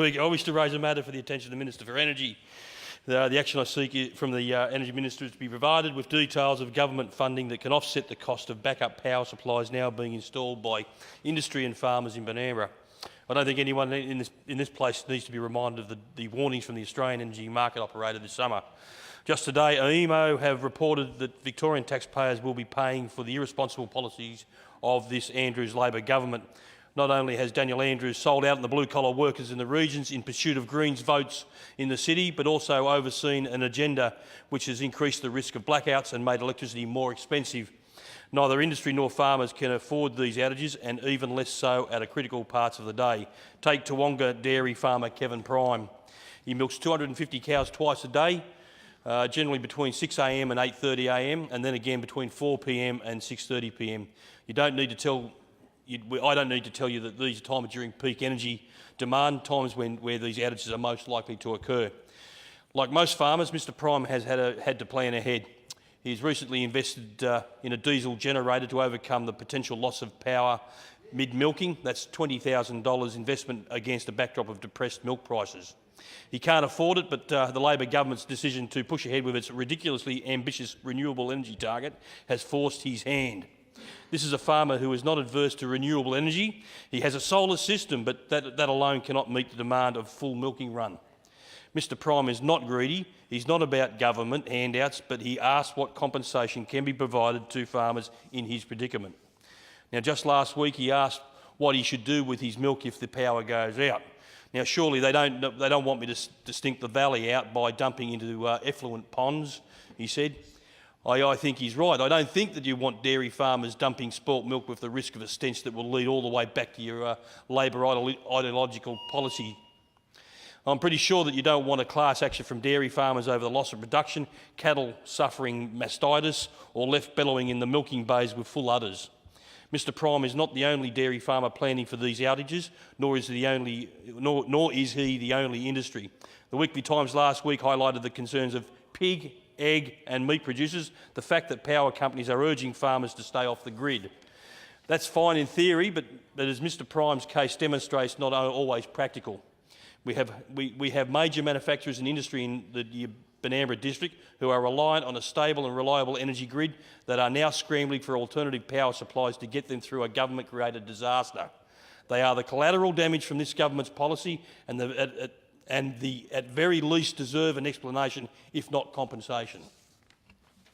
I wish to raise a matter for the attention of the Minister for Energy. The action I seek from the Energy Minister is to be provided with details of government funding that can offset the cost of backup power supplies now being installed by industry and farmers in Banera. I don't think anyone in this place needs to be reminded of the warnings from the Australian Energy Market Operator this summer. Just today, AEMO have reported that Victorian taxpayers will be paying for the irresponsible policies of this Andrews Labor government. Not only has Daniel Andrews sold out on the blue-collar workers in the regions in pursuit of Greens votes in the city, but also overseen an agenda which has increased the risk of blackouts and made electricity more expensive. Neither industry nor farmers can afford these outages, and even less so at critical parts of the day. Take Toowoomba dairy farmer Kevin Prime. He milks 250 cows twice a day, generally between 6 a.m. and 8:30 a.m, and then again between 4 p.m. and 6:30 p.m. I don't need to tell you that these are times during peak energy demand, times where these outages are most likely to occur. Like most farmers, Mr Prime has had to plan ahead. He's recently invested in a diesel generator to overcome the potential loss of power mid-milking. That's $20,000 investment against a backdrop of depressed milk prices. He can't afford it, but the Labor government's decision to push ahead with its ridiculously ambitious renewable energy target has forced his hand. This is a farmer who is not adverse to renewable energy. He has a solar system, but that alone cannot meet the demand of full milking run. Mr Prime is not greedy. He's not about government handouts, but he asked what compensation can be provided to farmers in his predicament. Now, just last week he asked what he should do with his milk if the power goes out. Now, surely they don't want me to stink the valley out by dumping into effluent ponds, he said. I think he's right. I don't think that you want dairy farmers dumping sport milk with the risk of a stench that will lead all the way back to your Labor ideological policy. I'm pretty sure that you don't want a class action from dairy farmers over the loss of production, cattle suffering mastitis, or left bellowing in the milking bays with full udders. Mr Prime is not the only dairy farmer planning for these outages, nor is he the only industry. The Weekly Times last week highlighted the concerns of pig, egg and meat producers, the fact that power companies are urging farmers to stay off the grid. That's fine in theory, but as Mr Prime's case demonstrates, not always practical. We have major manufacturers and industry in the Banera district who are reliant on a stable and reliable energy grid that are now scrambling for alternative power supplies to get them through a government-created disaster. They are the collateral damage from this government's policy and at very least deserve an explanation, if not compensation.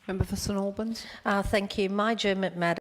Member for St Albans. Thank you. My adjournment matter